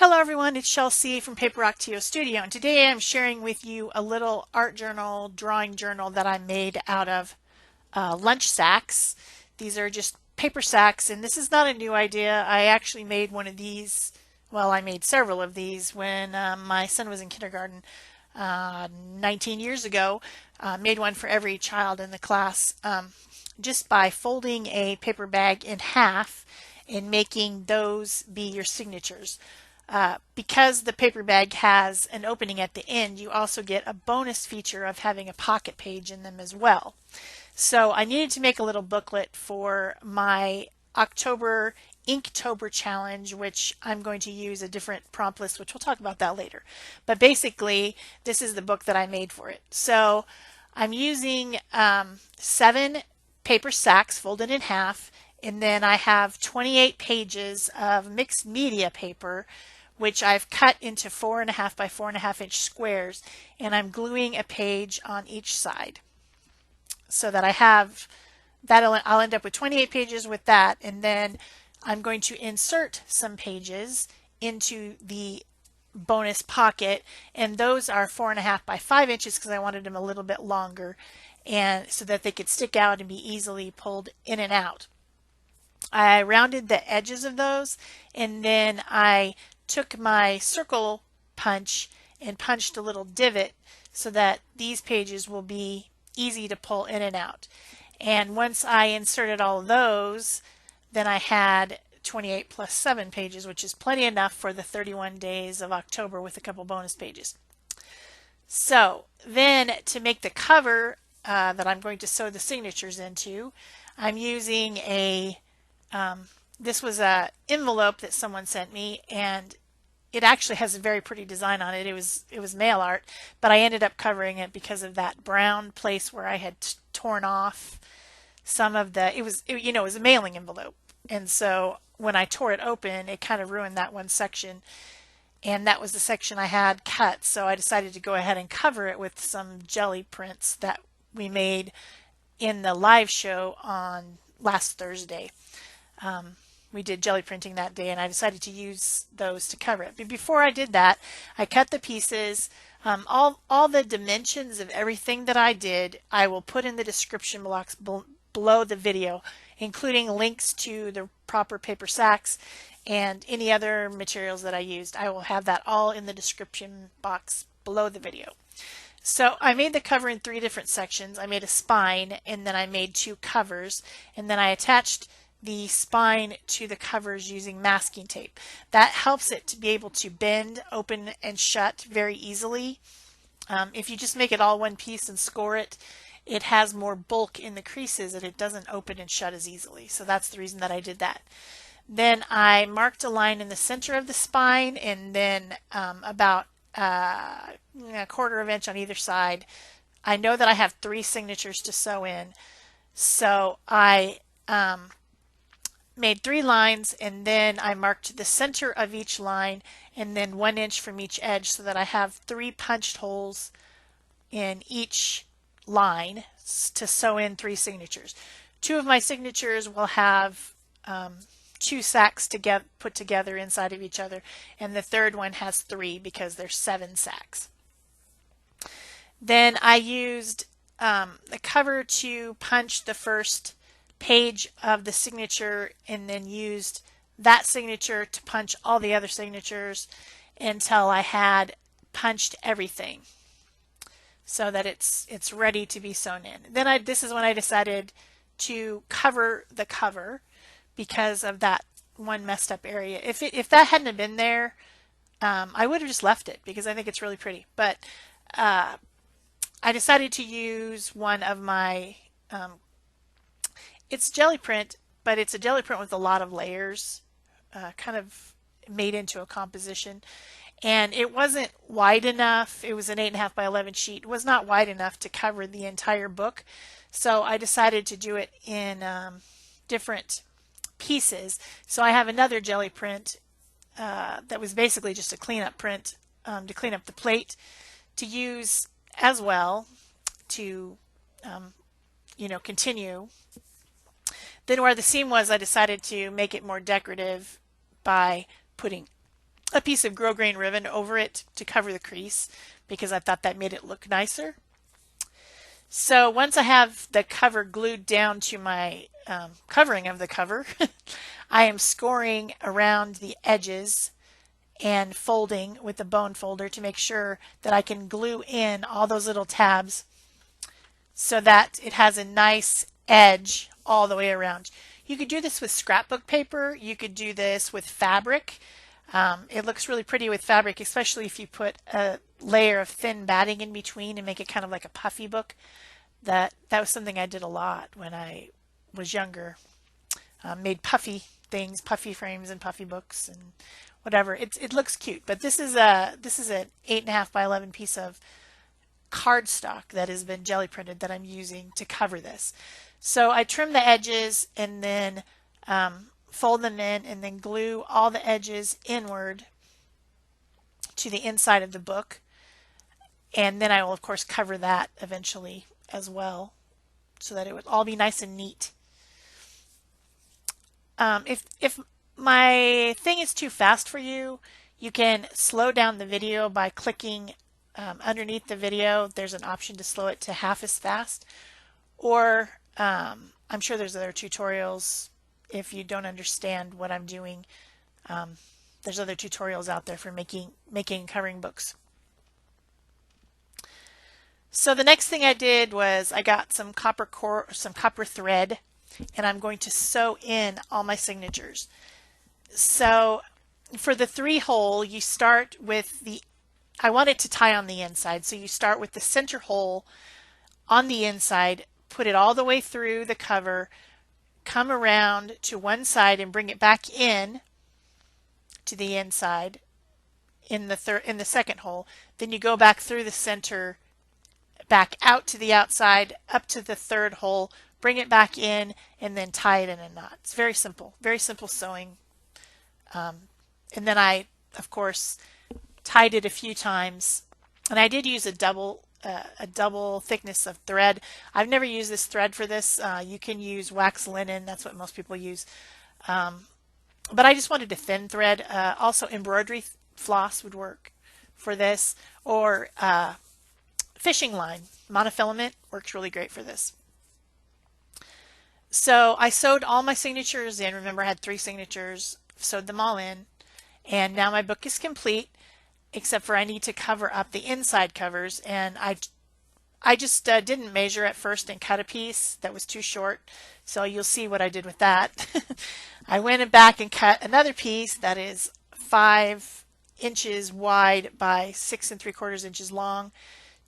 Hello everyone, it's Shel from Paper Rock TO Studio, and today I'm sharing with you a little art journal, drawing journal that I made out of lunch sacks. These are just paper sacks, and this is not a new idea. I actually made one of these, well, I made several of these when my son was in kindergarten 19 years ago. Made one for every child in the class just by folding a paper bag in half and making those be your signatures. Because the paper bag has an opening at the end, you also get a bonus feature of having a pocket page in them as well. So I needed to make a little booklet for my October Inktober challenge, which I'm going to use a different prompt list, which we'll talk about that later. But basically, this is the book that I made for it. So I'm using 7 paper sacks folded in half, and then I have 28 pages of mixed media paper, which I've cut into 4.5 by 4.5 inch squares, and I'm gluing a page on each side so that I have that. I'll end up with 28 pages with that, and then I'm going to insert some pages into the bonus pocket, and those are 4.5 by 5 inches because I wanted them a little bit longer, and so that they could stick out and be easily pulled in and out. I rounded the edges of those, and then I took my circle punch and punched a little divot so that these pages will be easy to pull in and out. And once I inserted all of those, then I had 28 plus 7 pages, which is plenty enough for the 31 days of October with a couple bonus pages. So then to make the cover that I'm going to sew the signatures into, I'm using this was a envelope that someone sent me, and it actually has a very pretty design on it. It was mail art, but I ended up covering it because of that brown place where I had torn off some of the. It was a mailing envelope, and so when I tore it open, it kind of ruined that one section, and that was the section I had cut. So I decided to go ahead and cover it with some jelly prints that we made in the live show on last Thursday. We did jelly printing that day, and I decided to use those to cover it. But before I did that, I cut the pieces. All the dimensions of everything that I did, I will put in the description box below the video, including links to the proper paper sacks and any other materials that I used. I will have that all in the description box below the video. So I made the cover in 3 different sections. I made a spine, and then I made 2 covers, and then I attached the spine to the covers using masking tape. That helps it to be able to bend, open, and shut very easily. If you just make it all one piece and score it, it has more bulk in the creases and it doesn't open and shut as easily. So that's the reason that I did that. Then I marked a line in the center of the spine, and then about a 1/4 inch on either side. I know that I have 3 signatures to sew in, so I made 3 lines, and then I marked the center of each line and then 1 inch from each edge so that I have 3 punched holes in each line to sew in 3 signatures. 2 of my signatures will have 2 sacks put together inside of each other, and the third one has 3 because there's 7 sacks. Then I used the cover to punch the first page of the signature, and then used that signature to punch all the other signatures until I had punched everything so that it's ready to be sewn in. Then this is when I decided to cover the cover because of that one messed up area. If that hadn't been there, I would have just left it because I think it's really pretty. But I decided to use one of my it's jelly print, but it's a jelly print with a lot of layers, kind of made into a composition. And it wasn't wide enough. It was an 8.5 by 11 sheet. It was not wide enough to cover the entire book. So I decided to do it in different pieces. So I have another jelly print that was basically just a cleanup print to clean up the plate to use as well to continue. Then where the seam was, I decided to make it more decorative by putting a piece of grosgrain ribbon over it to cover the crease because I thought that made it look nicer. So once I have the cover glued down to my covering of the cover, I am scoring around the edges and folding with the bone folder to make sure that I can glue in all those little tabs so that it has a nice edge all the way around. You could do this with scrapbook paper. You could do this with fabric. It looks really pretty with fabric, especially if you put a layer of thin batting in between and make it kind of like a puffy book. That was something I did a lot when I was younger. Made puffy things, puffy frames and puffy books and whatever. It looks cute, but this is an 8.5 by 11 piece of cardstock that has been jelly printed that I'm using to cover this. So I trim the edges and then fold them in and then glue all the edges inward to the inside of the book. And then I will of course cover that eventually as well so that it would all be nice and neat. If my thing is too fast for you, you can slow down the video by clicking underneath the video. There's an option to slow it to half as fast. Or I'm sure there's other tutorials if you don't understand what I'm doing. There's other tutorials out there for making and covering books. So the next thing I did was I got some copper thread, and I'm going to sew in all my signatures. So for the 3-hole, you start with I want it to tie on the inside, so you start with the center hole on the inside, put it all the way through the cover, come around to one side and bring it back in to the inside in the second hole. Then you go back through the center, back out to the outside, up to the 3rd hole, bring it back in, and then tie it in a knot. It's very simple sewing. And then I, of course, tied it a few times, and I did use a double thickness of thread. I've never used this thread for this. You can use wax linen. That's what most people use. But I just wanted a thin thread. Also, embroidery floss would work for this, or fishing line. Monofilament works really great for this. So I sewed all my signatures in. Remember, I had 3 signatures, sewed them all in, and now my book is complete, except for I need to cover up the inside covers, and I just didn't measure at first and cut a piece that was too short, so you'll see what I did with that. I went back and cut another piece that is 5 inches wide by 6 3/4 inches long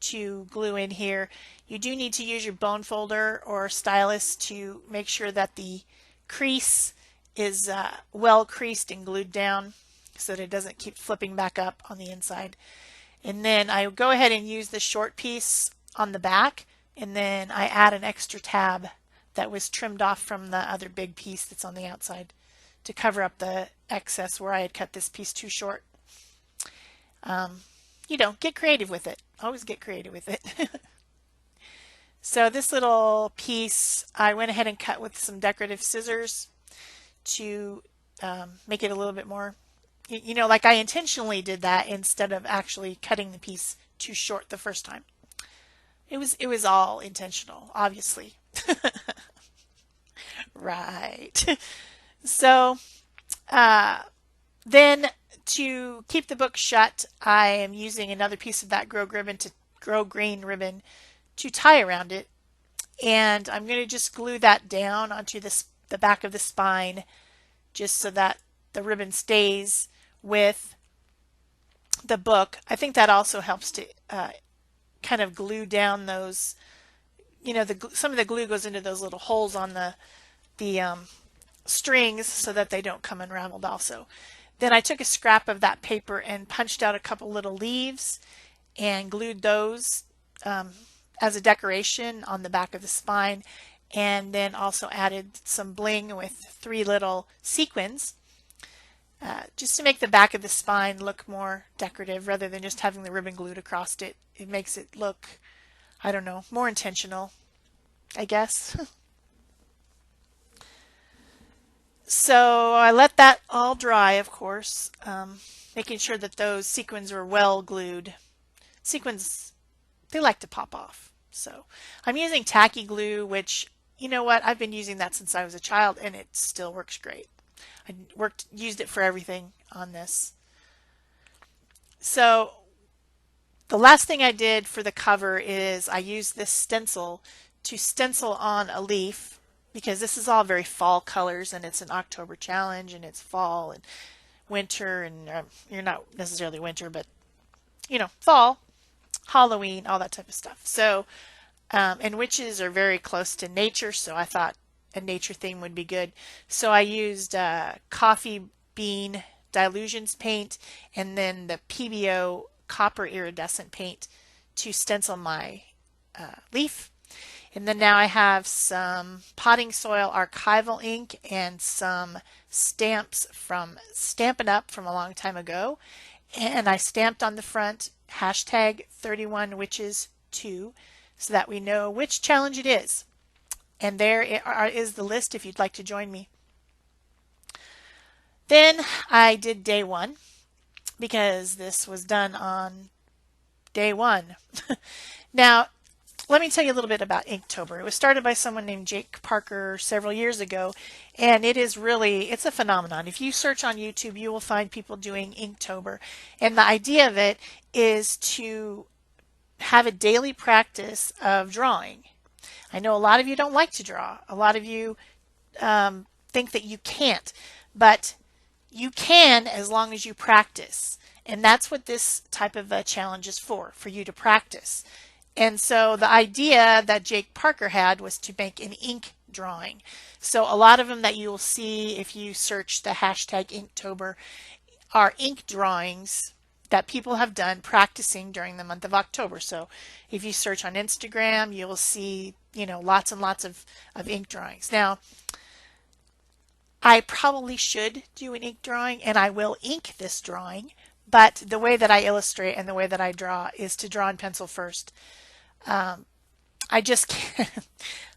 to glue in here. You do need to use your bone folder or stylus to make sure that the crease is well creased and glued down so that it doesn't keep flipping back up on the inside. And then I go ahead and use the short piece on the back, and then I add an extra tab that was trimmed off from the other big piece that's on the outside to cover up the excess where I had cut this piece too short. You know, get creative with it. Always get creative with it. So this little piece I went ahead and cut with some decorative scissors to make it a little bit more, you know, like I intentionally did that instead of actually cutting the piece too short the first time. It was all intentional, obviously. Right. So then to keep the book shut, I am using another piece of that grosgrain ribbon to tie around it, and I'm going to just glue that down onto the back of the spine just so that the ribbon stays with the book. I think that also helps to kind of glue down those, you know, some of the glue goes into those little holes on the strings so that they don't come unraveled also. Then I took a scrap of that paper and punched out a couple little leaves and glued those as a decoration on the back of the spine, and then also added some bling with 3 little sequins just to make the back of the spine look more decorative rather than just having the ribbon glued across it. It makes it look, I don't know, more intentional, I guess. So I let that all dry, of course, making sure that those sequins were well glued. Sequins, they like to pop off. So I'm using tacky glue, which, you know what, I've been using that since I was a child and it still works great. I used it for everything on this. So the last thing I did for the cover is I used this stencil to stencil on a leaf because this is all very fall colors and it's an October challenge and it's fall and winter and you're not necessarily winter, but you know, fall, Halloween, all that type of stuff. So, and witches are very close to nature, so I thought a nature theme would be good. So I used coffee bean dilutions paint and then the PBO copper iridescent paint to stencil my leaf. And then now I have some potting soil archival ink and some stamps from Stampin' Up! From a long time ago. And I stamped on the front hashtag 31witches2 so that we know which challenge it is. And there is the list if you'd like to join me. Then I did day one because this was done on day one. Now, let me tell you a little bit about Inktober. It was started by someone named Jake Parker several years ago, and it's a phenomenon. If you search on YouTube, you will find people doing Inktober. And the idea of it is to have a daily practice of drawing. I know a lot of you don't like to draw. A lot of you think that you can't, but you can as long as you practice. And that's what this type of a challenge is for you to practice. And so the idea that Jake Parker had was to make an ink drawing. So a lot of them that you'll see if you search the hashtag Inktober are ink drawings that people have done practicing during the month of October. So if you search on Instagram, you'll see, you know, lots and lots of ink drawings. Now, I probably should do an ink drawing, and I will ink this drawing, but the way that I illustrate and the way that I draw is to draw in pencil first. I just can't,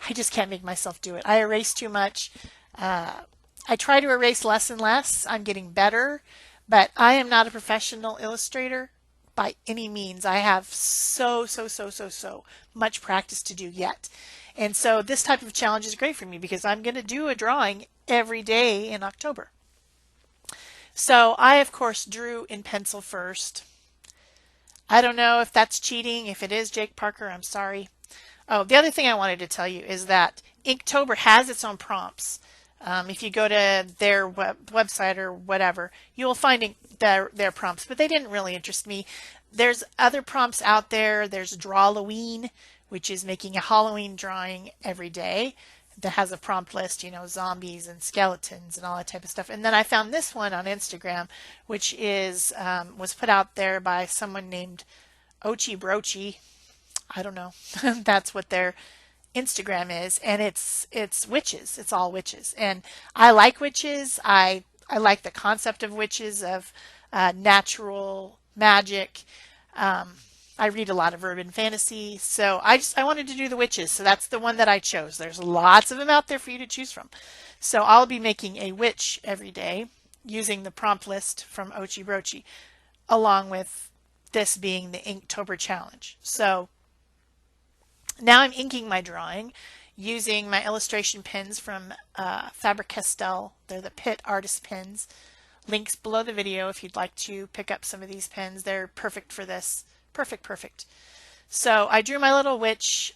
I just can't make myself do it. I erase too much. I try to erase less and less. I'm getting better, but I am not a professional illustrator by any means. I have so much practice to do yet. And so this type of challenge is great for me because I'm going to do a drawing every day in October. So I, of course, drew in pencil first. I don't know if that's cheating. If it is, Jake Parker, I'm sorry. Oh, the other thing I wanted to tell you is that Inktober has its own prompts. If you go to their website or whatever, you will find their prompts, but they didn't really interest me. There's other prompts out there. There's Drawloween, which is making a Halloween drawing every day that has a prompt list, you know, zombies and skeletons and all that type of stuff. And then I found this one on Instagram, which is was put out there by someone named Ochi Brochi. I don't know. That's what their Instagram is, and it's witches. It's all witches, and I like witches. I like the concept of witches, of natural magic. I read a lot of urban fantasy, so I wanted to do the witches, so that's the one that I chose. There's lots of them out there for you to choose from. So I'll be making a witch every day using the prompt list from Ochi Brochi, along with this being the Inktober challenge. So now I'm inking my drawing using my illustration pens from Faber-Castell. They're the Pitt Artist pens. Links below the video if you'd like to pick up some of these pens. They're perfect for this. Perfect. So I drew my little witch.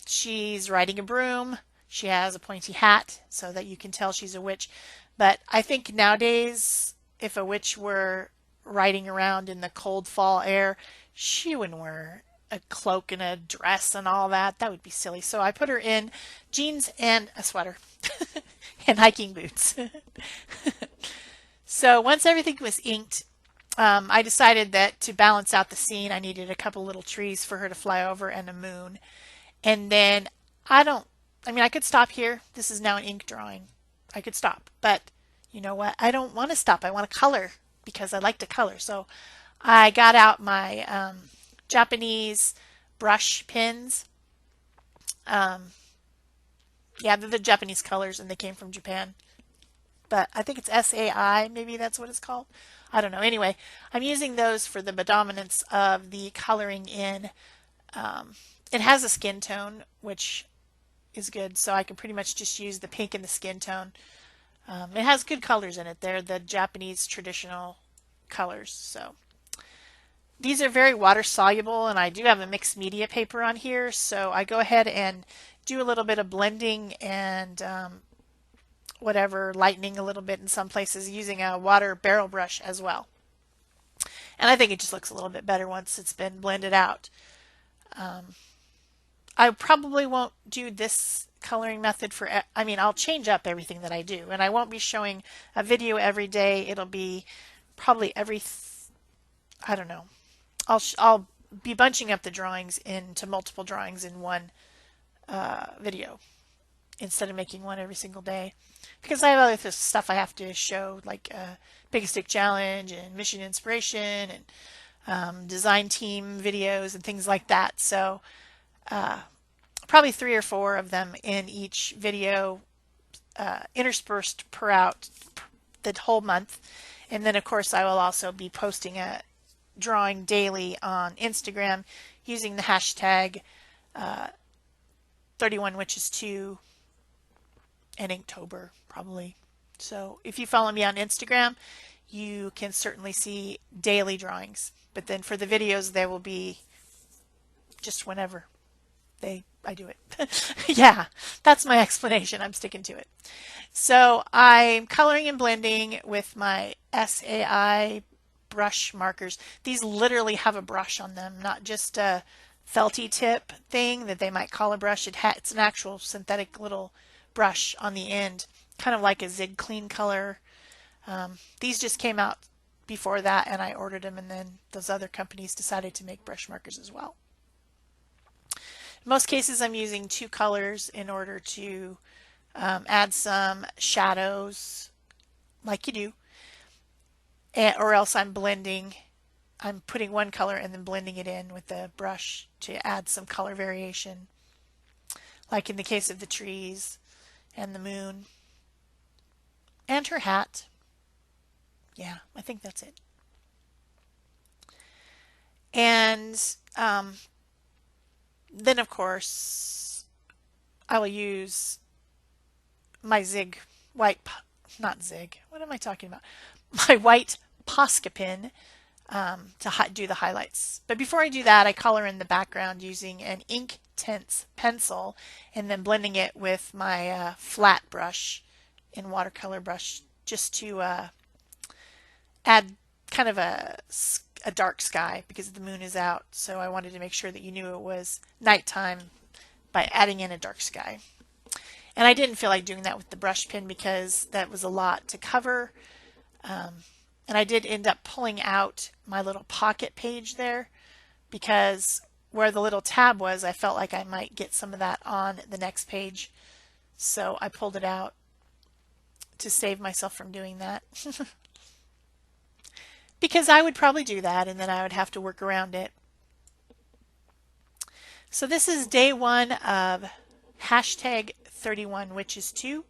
She's riding a broom. She has a pointy hat so that you can tell she's a witch. But I think nowadays, if a witch were riding around in the cold fall air, she wouldn't wear a cloak and a dress and all that. That would be silly. So I put her in jeans and a sweater and hiking boots. So once everything was inked, I decided that to balance out the scene, I needed a couple little trees for her to fly over and a moon. And then I could stop here. This is now an ink drawing. I could stop, but you know what? I don't want to stop. I want to color because I like to color. So I got out my Japanese brush pens. Yeah, they're the Japanese colors and they came from Japan. but I think it's SAI, maybe that's what it's called. I don't know. Anyway, I'm using those for the predominance of the coloring in. It has a skin tone, which is good, so I can pretty much just use the pink and the skin tone. It has good colors in it. They're the Japanese traditional colors. So these are very water soluble, and I do have a mixed media paper on here, so I go ahead and do a little bit of blending and whatever, lightening a little bit in some places using a water barrel brush as well. And I think it just looks a little bit better once it's been blended out. I probably won't do this coloring method for, I mean, I'll change up everything that I do, and I won't be showing a video every day. It'll be probably every, I don't know. I'll be bunching up the drawings into multiple drawings in one video instead of making one every single day, because I have other stuff I have to show, like Big Stick Challenge and Mission Inspiration and design team videos and things like that. So probably 3 or 4 of them in each video, interspersed out the whole month. And then of course I will also be posting a drawing daily on Instagram using the hashtag 31witches2 and Inktober probably. So if you follow me on Instagram, you can certainly see daily drawings. But then for the videos, they will be just whenever I do it. Yeah, that's my explanation. I'm sticking to it. So I'm coloring and blending with my SAI brush markers. These literally have a brush on them, not just a felty tip thing that they might call a brush. It's an actual synthetic little brush on the end, kind of like a Zig Clean color. These just came out before that, and I ordered them, and then those other companies decided to make brush markers as well. In most cases, I'm using 2 colors in order to add some shadows, like you do, or else I'm blending. I'm putting one color and then blending it in with the brush to add some color variation, like in the case of the trees and the moon and her hat. Yeah, I think that's it. And then of course I will use my not Zig, what am I talking about? My white Posca pen to do the highlights. But before I do that, I color in the background using an Inktense pencil and then blending it with my flat brush in watercolor brush, just to add kind of a dark sky because the moon is out. So I wanted to make sure that you knew it was nighttime by adding in a dark sky. And I didn't feel like doing that with the brush pen because that was a lot to cover. And I did end up pulling out my little pocket page there because where the little tab was, I felt like I might get some of that on the next page. So I pulled it out to save myself from doing that. Because I would probably do that and then I would have to work around it. So this is day 1 of hashtag 31witches2,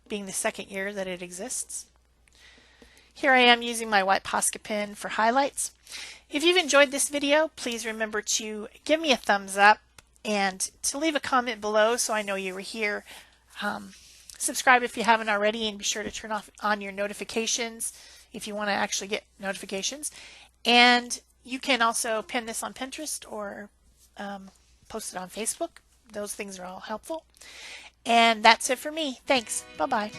being the 2nd year that it exists. Here I am using my white Posca pen for highlights. If you've enjoyed this video, please remember to give me a thumbs up and to leave a comment below so I know you were here. Subscribe if you haven't already, and be sure to turn on your notifications if you want to actually get notifications. And you can also pin this on Pinterest or post it on Facebook. Those things are all helpful. And that's it for me. Thanks. Bye-bye.